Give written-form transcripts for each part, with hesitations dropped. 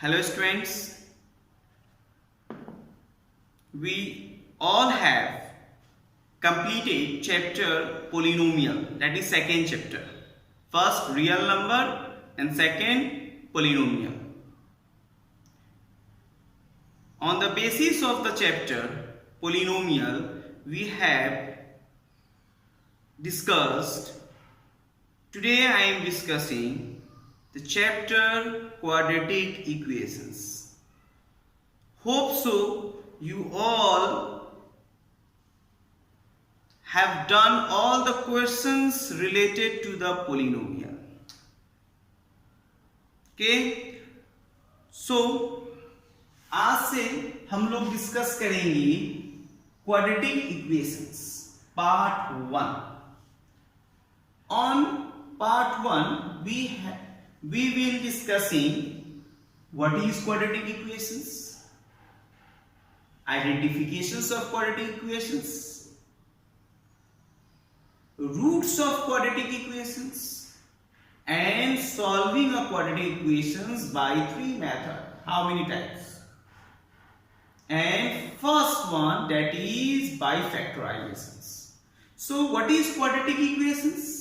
Hello students, we all have completed chapter polynomial, that is second chapter. First real number and second polynomial. On the basis of the chapter polynomial, we have discussed, today I am discussing the chapter quadratic equations. Hope so you all have done all the questions related to the polynomial. Okay, so आज से हम लोग discuss करेंगे quadratic equations part 1. On part 1 we will discussing what is quadratic equations, identifications of quadratic equations, roots of quadratic equations, and solving a quadratic equations by 3 methods. How many types? And first one, that is by factorizations. So what is quadratic equations?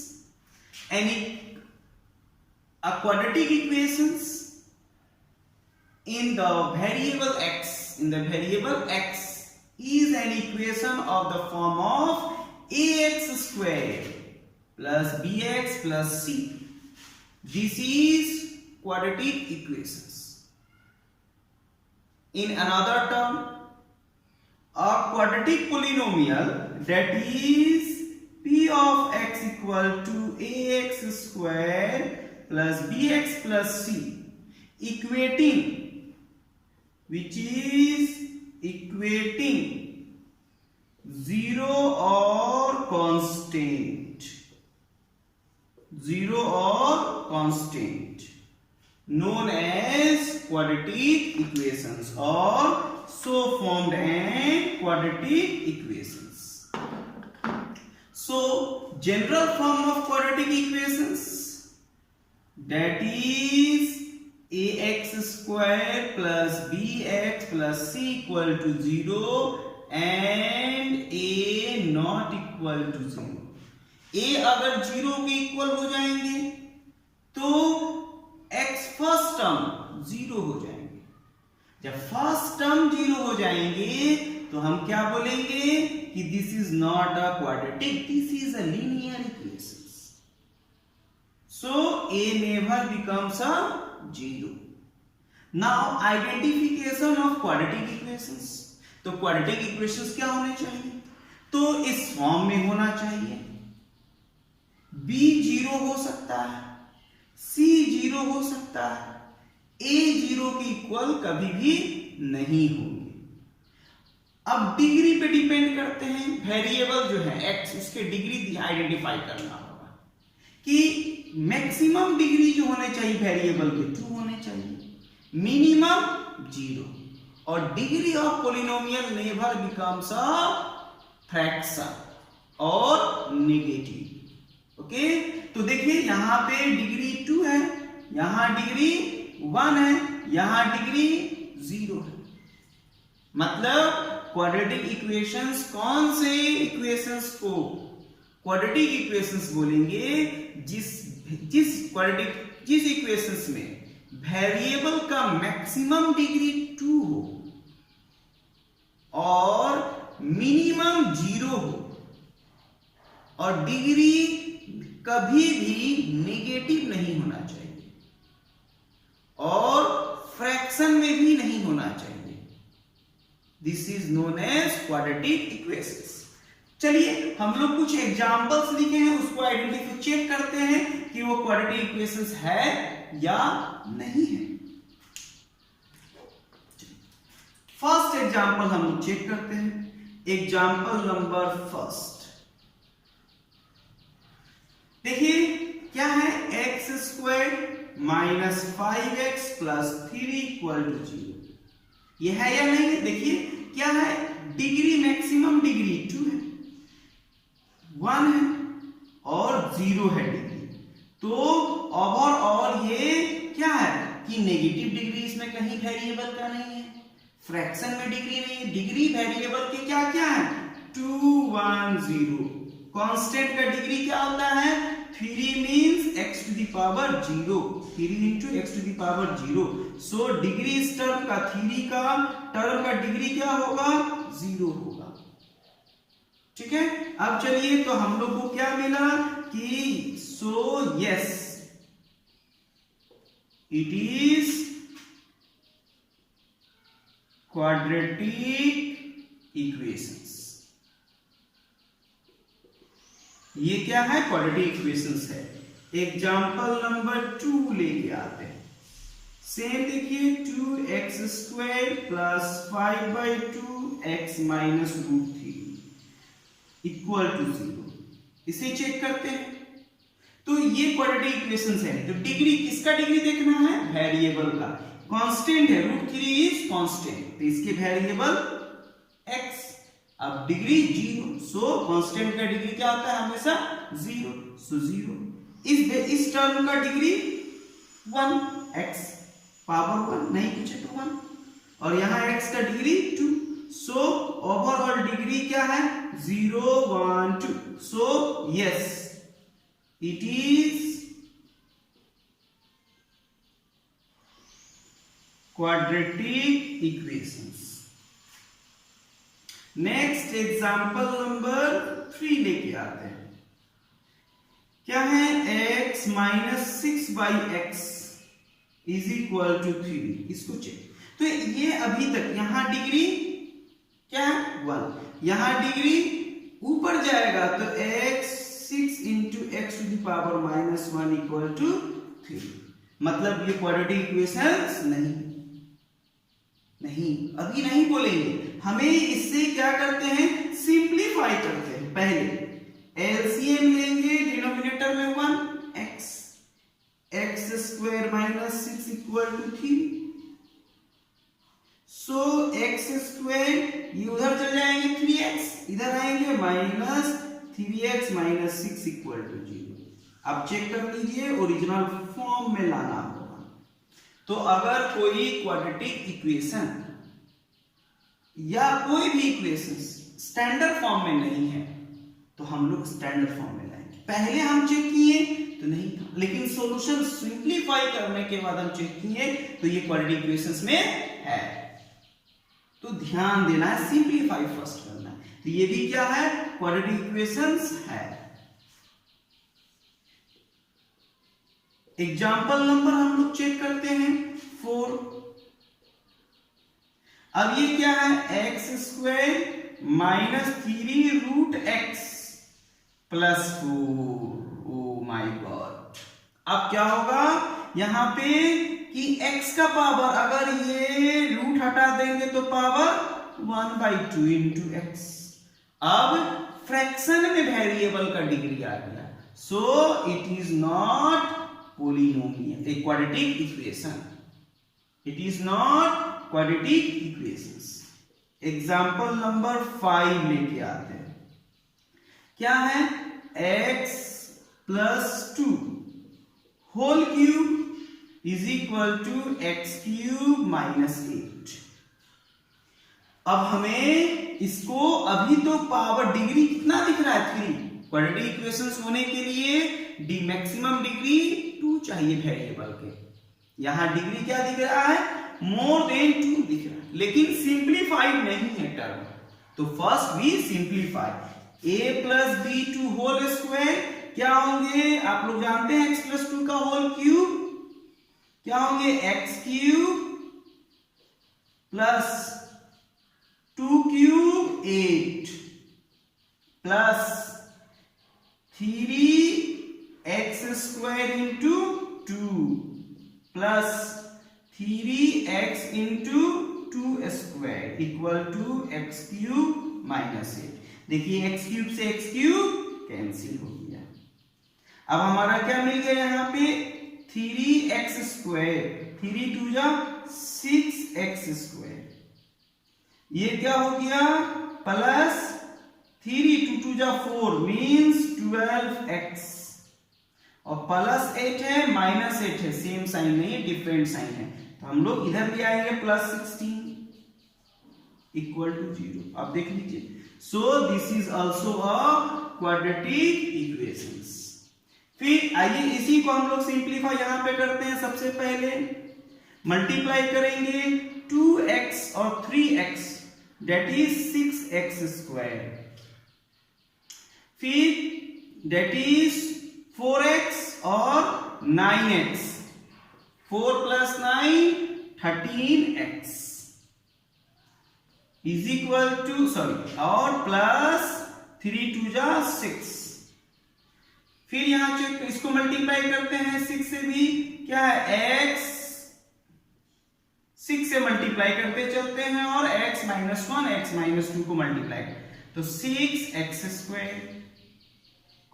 A quadratic equations in the variable x is an equation of the form of ax square plus bx plus c. This is quadratic equations. In another term, a quadratic polynomial, that is p of x equal to ax square plus bx plus c, which is equating 0 or constant, known as quadratic equations, or so formed and quadratic equations. So general form of quadratic equations, that is ax square plus bx plus c equal to 0 and a not equal to 0. a अगर 0 के equal हो जाएंगे तो x first term 0 हो जाएंगे. जब first term 0 हो जाएंगे तो हम क्या बोलेंगे कि this is not a quadratic, this is a linear equations. So a never becomes a 0. Now identification of quadratic equations. तो quadratic equations क्या होने चाहिए? तो इस फॉर्म में होना चाहिए. b 0 हो सकता है, c 0 हो सकता है, a 0 के इक्वल कभी भी नहीं होंगे. अब डिग्री पे डिपेंड करते हैं. वेरिएबल जो है x, उसके डिग्री आइडेंटिफाई करना होगा कि मैक्सिमम डिग्री जो होने चाहिए वेरिएबल के 2 होने चाहिए, मिनिमम 0, और degree of polynomial never becomes a fraction और नेगेटिव. ओके, तो देखिए यहां पे डिग्री 2 है, यहां डिग्री 1 है, यहां डिग्री 0 है. मतलब क्वाड्रेटिक इक्वेशंस, कौन से इक्वेशंस को क्वाड्रेटिक इक्वेशंस बोलेंगे? जिस इक्वेशंस में वेरिएबल का मैक्सिमम डिग्री 2 हो और मिनिमम 0 हो और डिग्री कभी भी नेगेटिव नहीं होना चाहिए और फ्रैक्शन में भी नहीं होना चाहिए. This is known as quadratic equations. चलिए हम लोग कुछ एग्जांपल्स लिखे हैं, उसको आइडेंटिफाई चेक करते हैं कि वो क्वाड्रेटिक इक्वेशंस है या नहीं है. फर्स्ट एग्जांपल हम लोग चेक करते हैं. एग्जांपल नंबर फर्स्ट, देखिए क्या है? X square minus 5x plus 3 equal to 0. यह है या नहीं है? देखिए क्या है? डिग्री, मैक्सिमम डिग्री 2 है, 1 है और 0 है डिग्री. तो ओवरऑल ये क्या है? कि नेगेटिव डिग्री इसमें कहीं वेरिएबल का नहीं है, फ्रैक्शन में डिग्री नहीं है, डिग्री वेरिएबल के क्या क्या है 2 1 0। कांस्टेंट का डिग्री क्या होता है 3 means x to the power 0, 3 into x to the power 0। So degree इस टर्म का 3 का टर्म का डिग्री क्या होगा 0 होगा। ठीक है, अब चलिए तो हम लोग को क्या मिला कि so yes it is quadratic equations. ये क्या है क्वाड्रेटिक इक्वेशंस है। एग्जाम्पल नंबर 2 लेके आते हैं। सेम देखिए 2x square plus 5/2 minus root 3 equal to 0। इसे चेक करते हैं। तो ये क्वाड्रेटिक इक्वेशंस है। तो डिग्री किसका डिग्री देखना है वेरिएबल का। कांस्टेंट है रूट 3 इज कांस्टेंट, तो इसके वेरिएबल x। अब डिग्री 0, सो कांस्टेंट का डिग्री क्या होता है हमेशा 0, सो 0। इस टर्म का डिग्री 1 x पावर 1 नहीं कुछ है तो 1, और यहां x का डिग्री 2, सो ओवरऑल डिग्री क्या है 0 1 2। So yes it is quadratic equations. Next example number 3 लेके आते हैं। क्या है x minus 6/x is equal to 3। इसको चेक। तो ये अभी तक यहां डिग्री क्या है 1, यहां डिग्री ऊपर जाएगा तो x 6 into x to the power minus 1 equal to 3। मतलब ये क्वाड्रेटिक इक्वेशंस नहीं अभी नहीं बोलेंगे। हमें इससे क्या करते हैं सिंप्लीफाई करते हैं। पहले एलसीएम लेंगे, डिनोमिनेटर में 1 x square minus 6 equal to 3। So x square ये उधर चल जाएंगे 3x, इधर आएंगे minus 3x minus 6 equal to 0। अब चेक कर लीजिए ओरिजिनल फॉर्म में लाना होगा। तो अगर कोई क्वाड्रेटिक इक्वेशन या कोई भी इक्वेशन स्टैंडर्ड फॉर्म में नहीं है तो हम लोग स्टैंडर्ड फॉर्म में लाएंगे। पहले हम चेक किए तो नहीं था, लेकिन सॉल्यूशन सिंपलीफाई करने के बाद हम चेक किए तो ये क्वाड्रेटिक इक्वेशंस में है। तो ध्यान देना है सिंपलीफाई फर्स्ट करना है। तो ये भी क्या है क्वाड्रेटिक इक्वेशंस है। एग्जाम्पल नंबर हम लोग चेक करते हैं 4। अब ये क्या है x square minus 3 root x plus 4। Oh my God, अब क्या होगा यहां पे कि x का पावर अगर ये रूट हटा देंगे तो पावर 1/2 इंटू x। अब फ्रैक्शन में वेरिएबल का डिग्री आ गया, so it is not polynomial, a quadratic equation. It is not quadratic equations. Example number 5 लेके आते हैं। क्या है x plus 2 whole cube is equal to x cube minus 8। अब हमें इसको अभी तो पावर डिग्री कितना दिख रहा है 3। क्वाड्रेटिक इक्वेशंस होने के लिए डी मैक्सिमम डिग्री 2 चाहिए वेरिएबल के। यहां डिग्री क्या दिख रहा है मोर देन 2 दिख रहा है, लेकिन सिंप्लीफाइड नहीं है टर्म। तो फर्स्ट भी simplify a plus B 2 whole square क्या होंगे आप लोग जानते हैं x प्लस 2 का होल क्यूब क्या होंगे x cube plus 2 cube 8 plus 3x square into 2 plus 3x into 2 square equal to x cube minus 8। देखिए x क्यूब से x क्यूब कैंसिल हो गया। अब हमारा क्या मिल गया यहाँ पे 3x स्क्वायर 3 2 जा 6x स्क्वायर, ये क्या हो गया प्लस 3 2 2 जा 4 मीन्स 12x और +8 है -8 है, सेम साइन नहीं है, डिफरेंट साइन है, तो हम लोग इधर ले आएंगे +16 = 0। अब देख लीजिए, so this is also a quadratic equations. फिर आइए इसी को हम लोग सिंप्लीफाई यहां पे करते हैं। सबसे पहले मल्टीप्लाई करेंगे 2x और 3x, दैट इज 6x², फिर दैट इज 4x और 9x, 4 + 9 13x is equal to और प्लस 3 × 2 = 6। फिर यहां चेक, इसको मल्टीप्लाई करते हैं 6 से भी, क्या है x, 6 से मल्टीप्लाई करते चलते हैं और x - 1 x - 2 को मल्टीप्लाई, तो 6x²।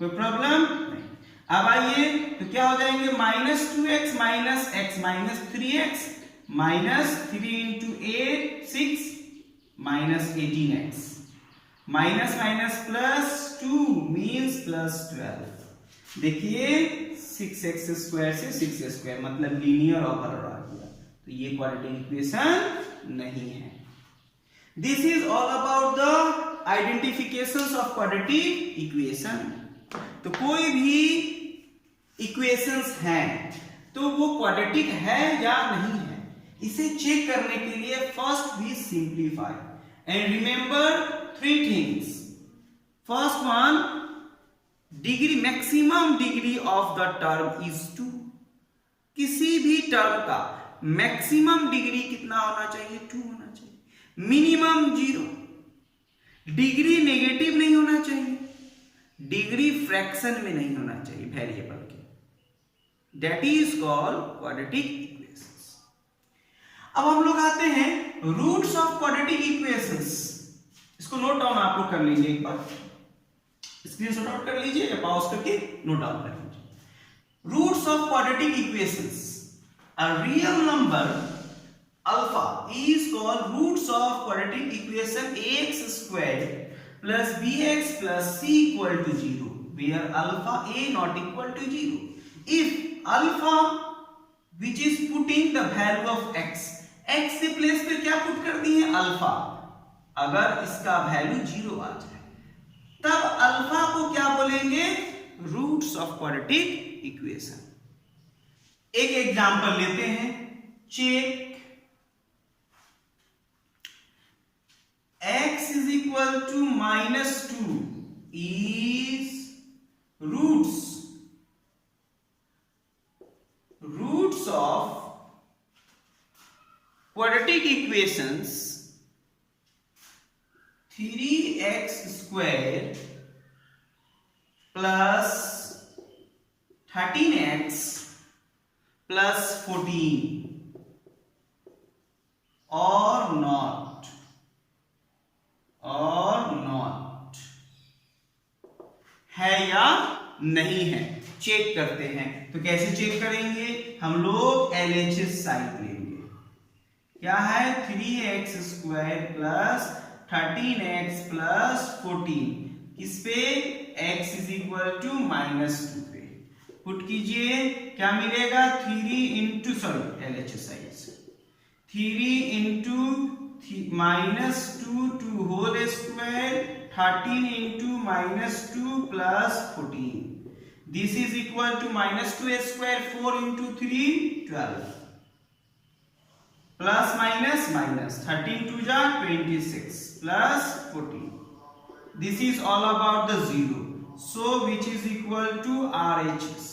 कोई प्रॉब्लम नहीं। अब आइए तो क्या हो जाएंगे, -2x - x -3x -3 × 8 6 -18x, -+2 means +12। देखिए 6x² से 6x², मतलब लीनियर ऑपरेटर आ गया, तो ये क्वाड्रेटिक इक्वेशन नहीं है। This is all about the identifications of quadratic equation. तो कोई भी इक्वेशंस हैं तो वो क्वाड्रेटिक है या नहीं है, इसे चेक करने के लिए first we simplify and remember 3 things. First one, degree, maximum degree of the term is 2। किसी भी टर्म का मैक्सिमम डिग्री कितना होना चाहिए, 2 होना चाहिए। मिनिमम 0, डिग्री नेगेटिव नहीं होना चाहिए, डिग्री फ्रैक्शन में नहीं होना चाहिए वेरिएबल के, that is called quadratic equations. अब हम लोग आते हैं रूट्स ऑफ क्वाड्रेटिक इक्वेशंस। इसको नोट डाउन आप लोग कर लीजिए, एक बार स्क्रीनशॉट आउट कर लीजिए या पॉज करके नोट डाउन कर लीजिए। Roots of quadratic equations, a real number alpha is called roots of quadratic equation ax² plus bx plus c equal to 0, where alpha a not equal to 0. If alpha, which is putting the value of x के place पे क्या put कर दी है, alpha, अगर इसका value 0 आ जाए तब alpha को क्या बोलेंगे, रूट्स ऑफ क्वाड्रेटिक इक्वेशन। एक एग्जांपल लेते हैं, check x is equal to -2 is roots of quadratic equations 3x² plus 13x plus 14 or not है या नहीं है, चेक करते हैं। तो कैसे चेक करेंगे, हम लोग LHS साइन लेंगे। क्या है, 3x² plus 13x plus 14, किस पे, x is equal to -2 पे पुट कीजिए, क्या मिलेगा, 3 -2 to whole square 13 into -2 plus 14, this is equal to -2 square 4 into 3 12 plus minus 13 to 26 plus 14, this is all about the 0, so which is equal to RHS.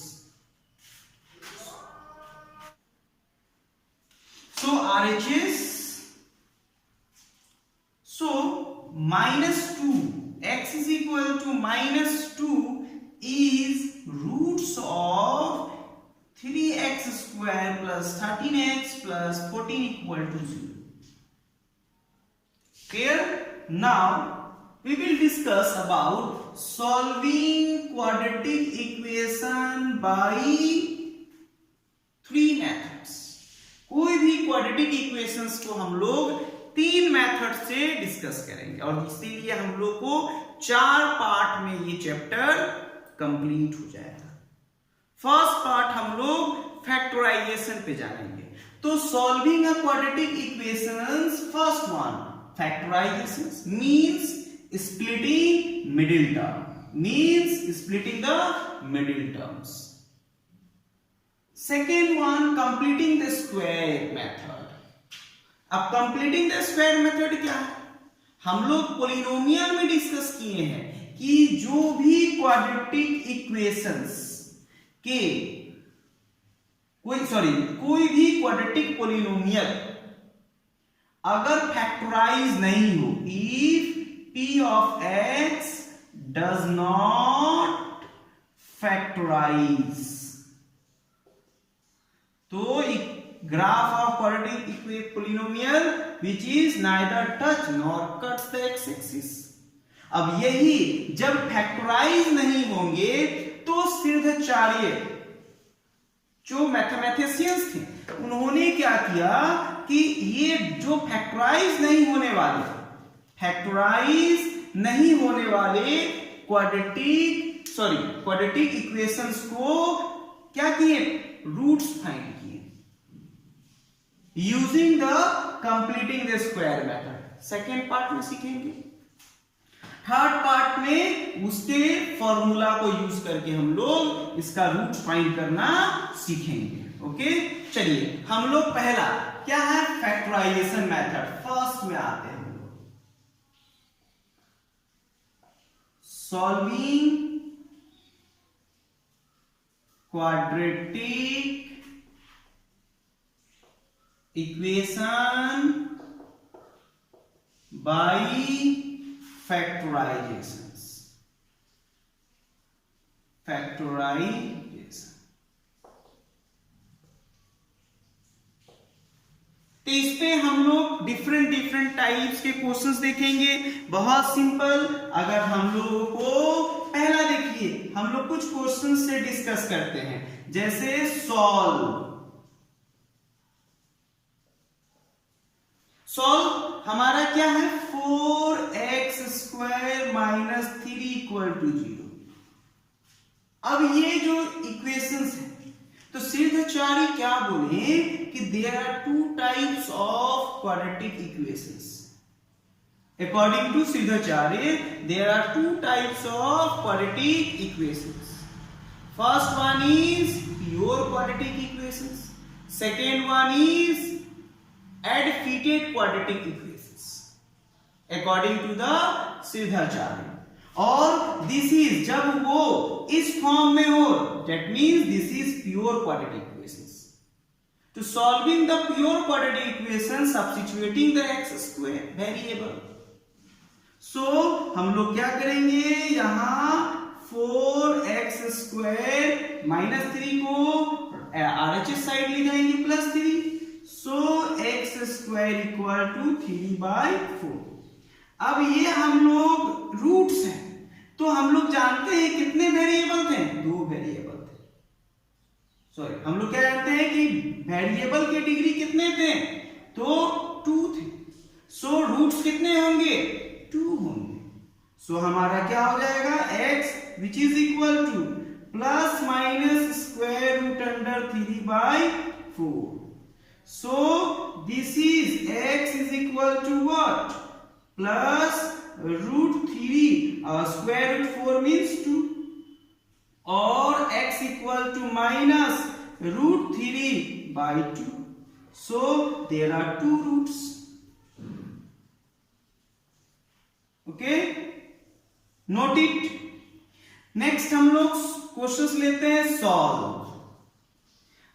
So RHS, so -2, x is equal to -2 is roots of 3x² plus 13x plus 14 equal to 0. Clear? Now we will discuss about solving quadratic equation by 3 methods. कोई भी quadratic equations को हम लोग 3 method से discuss करेंगे और इसीलिए हम लोग को 4 पार्ट में ये चैप्टर कंप्लीट हो जाएगा। फर्स्ट पार्ट हम लोग फैक्टराइजेशन पे जानेंगे। तो solving a quadratic equations, first one factorisation means splitting middle term, means splitting the middle terms. Second one completing the square method. अब completing the square method क्या है? हम लोग पोलिनोमियल में डिस्कस किए हैं कि जो भी क्वाड्रेटिक इक्वेशंस के कोई भी क्वाड्रेटिक पोलिनोमियल अगर फैक्टराइज नहीं हो, if p of x does not factorize, तो graph of quadratic polynomial which is neither touch nor cuts the x-axis. अब यही जब फैक्टराइज नहीं होंगे तो सिद्धाचार्य जो मैथमेटिशियंस थे उन्होंने क्या किया कि ये जो फैक्टराइज नहीं होने वाले क्वाड्रेटिक इक्वेशंस को क्या किए, रूट्स फाइंड किए using the completing the square method. Second part में सीखेंगे। थर्ड पार्ट में उसके फॉर्मूला को यूज करके हम लोग इसका रूट फाइंड करना सीखेंगे। ओके, चलिए हम लोग पहला क्या है, फैक्टराइजेशन मेथड फर्स्ट में आते हैं। Solving quadratic equation by factorisation. तो इस पे हम लोग डिफरेंट टाइप्स के क्वेश्चंस देखेंगे, बहुत सिंपल। अगर हम लोगों को पहला देखिए, हम लोग कुछ क्वेश्चंस से डिस्कस करते हैं, जैसे सॉल्व हमारा क्या है, 4x² - 3 = 0। अब ये जो इक्वेशंस है तो सिद्धाचार्य क्या बोले कि there are two types of quadratic equations. According to Siddhacharya there are two types of quadratic equations. First one is pure quadratic equations, second one is एडफिटेड quadratic equations according to the Siddhacharya. और this is जब वो इस form में हो, that means this is pure quadratic equations. To solving the pure quadratic equation, substituting the x² variable. So हम लोग क्या करेंगे, यहां 4x² - 3 को RHS साइड ले जाएंगे +3, so x² = 3/4। अब ये हम लोग रूट्स हैं, तो हम लोग जानते हैं कितने वेरिएबल थे, 2 वेरिएबल थे। सॉरी, हम लोग क्या जानते हैं कि वेरिएबल के डिग्री कितने थे, तो 2 थे। सो रूट्स कितने होंगे, 2 होंगे। सो हमारा क्या हो जाएगा, x which is equal to ±√3/4। So this is x is equal to what, +√3, square root 4 means 2, और x equal to -√3/2. So there are 2 roots. Okay, note it. Next हम लोग क्वेश्चंस लेते हैं सॉल्व।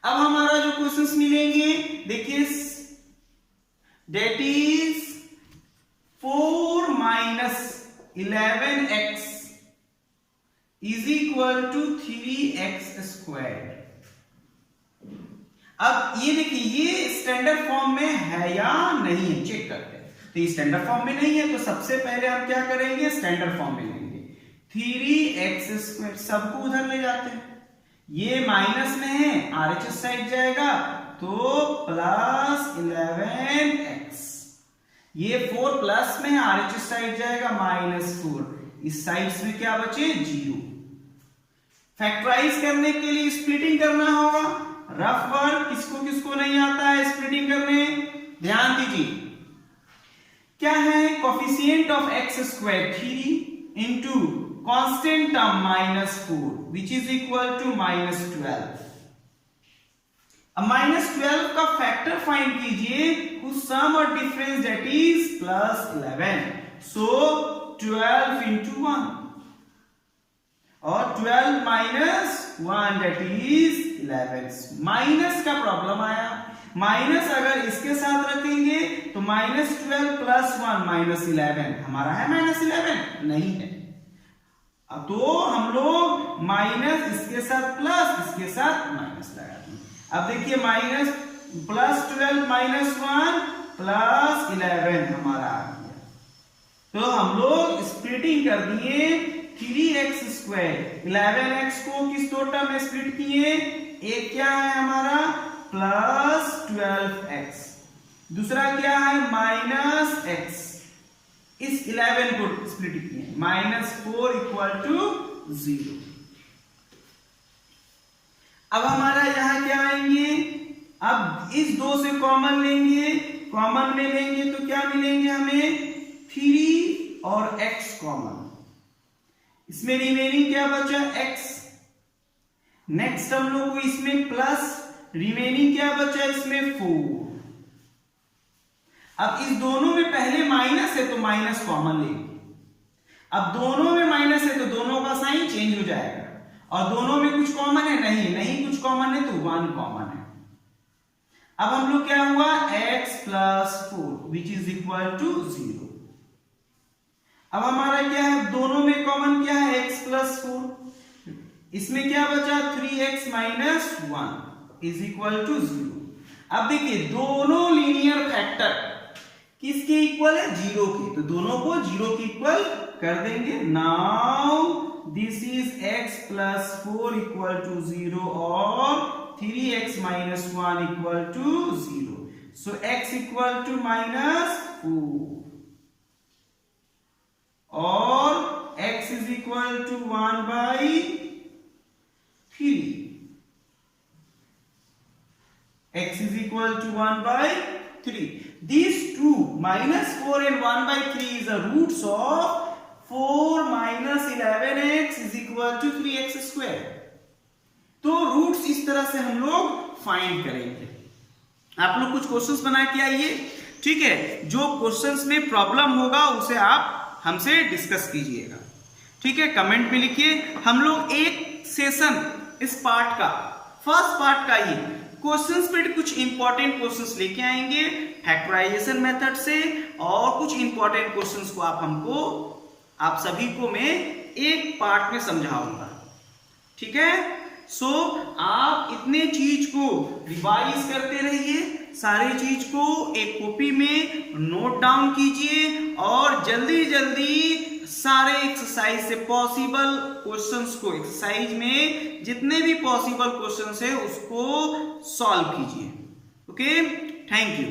अब हमारा जो क्वेश्चंस मिलेंगे, देखिए, that is 4 - 11x = 3x²। अब ये देखिए, ये स्टैंडर्ड फॉर्म में है या नहीं है, चेक करते हैं। तो ये स्टैंडर्ड फॉर्म में नहीं है, तो सबसे पहले हम क्या करेंगे, स्टैंडर्ड फॉर्म में लेंगे। 3x², सबको उधर ले जाते हैं, ये माइनस में है, RHS साइड जाएगा, तो +11x, ये 4 प्लस में है, RHS साइड जाएगा -4, इस साइड में क्या बचे, 0। फैक्टराइज करने के लिए स्प्लिटिंग करना होगा। रफ वर्क, किसको किसको नहीं आता है स्प्लिटिंग करने, ध्यान दीजिए। क्या है, coefficient of X square 3 into constant term -4 which is equal to -12। अब -12 का फैक्टर फाइंड कीजिए, whose sum or difference that is +11, so 12 into 1 और 12 minus 1 that is 11। माइनस का प्रॉब्लम आया, माइनस अगर इसके साथ रखेंगे तो -12 + 1 -11 हमारा है -11 नहीं है। अब तो हम लोग माइनस इसके साथ प्लस इसके साथ माइनस लगा देंगे। अब देखिए माइनस +12 - 1 +11 हमारा आ गया। तो हम लोग स्प्लिटिंग कर दिए 3x², 11x को किस दो टर्म में स्प्लिट किए, एक क्या है हमारा +12x, दूसरा क्या है -x, इस 11 को स्प्लिट किए -4 = 0। अब हमारा यहां क्या आएंगे, अब इस 2 से कॉमन लेंगे, कॉमन में लेंगे तो क्या मिलेंगे हमें 3 और x कॉमन, इसमें रिमेनिंग क्या बचा x। नेक्स्ट हम लोग को इसमें प्लस, रिमेनिंग क्या बचा इसमें 4। अब इस दोनों में पहले माइनस है तो माइनस कॉमन लेंगे, अब दोनों में माइनस है तो दोनों का साइन चेंज हो जाएगा, और दोनों में कुछ कॉमन है नहीं कुछ कॉमन है तो 1 कॉमन है। अब हम लोग क्या हुआ x + 4 which is equal to 0। अब हमारा क्या है, दोनों में कॉमन क्या है x + 4, इसमें क्या बचा 3x - 1 इज इक्वल टू 0। अब देखिए दोनों लीनियर फैक्टर किसके इक्वल है 0 के, तो दोनों को 0 के इक्वल कर देंगे। नाउ दिस इज x + 4 = 0 और 3x - 1 = 0, so x = -4 और x = 1/3, x = 1/3। These two -4 and 1/3 is the roots of 4 - 11x = 3x²। तो रूट्स इस तरह से हम लोग फाइंड करेंगे। आप लोग कुछ क्वेश्चंस बना के आइए, ठीक है, जो क्वेश्चंस में प्रॉब्लम होगा उसे आप हमसे डिस्कस कीजिएगा, ठीक है, कमेंट में लिखिए। हम लोग एक सेशन इस पार्ट का, फर्स्ट पार्ट का ही क्वेश्चंस पे कुछ इंपॉर्टेंट क्वेश्चंस लेके आएंगे फैक्टराइजेशन मेथड से, और कुछ इंपॉर्टेंट क्वेश्चंस को आप सभी को मैं एक पार्ट में समझाऊंगा, ठीक है। सो आप इतने चीज को रिवाइज करते रहिए, सारी चीज को एक कॉपी में नोट डाउन कीजिए, और जल्दी जल्दी सारे एक्सरसाइज से पॉसिबल क्वेश्चंस को, एक्सरसाइज में जितने भी पॉसिबल क्वेश्चंस है उसको सॉल्व कीजिए। Okay, thank you.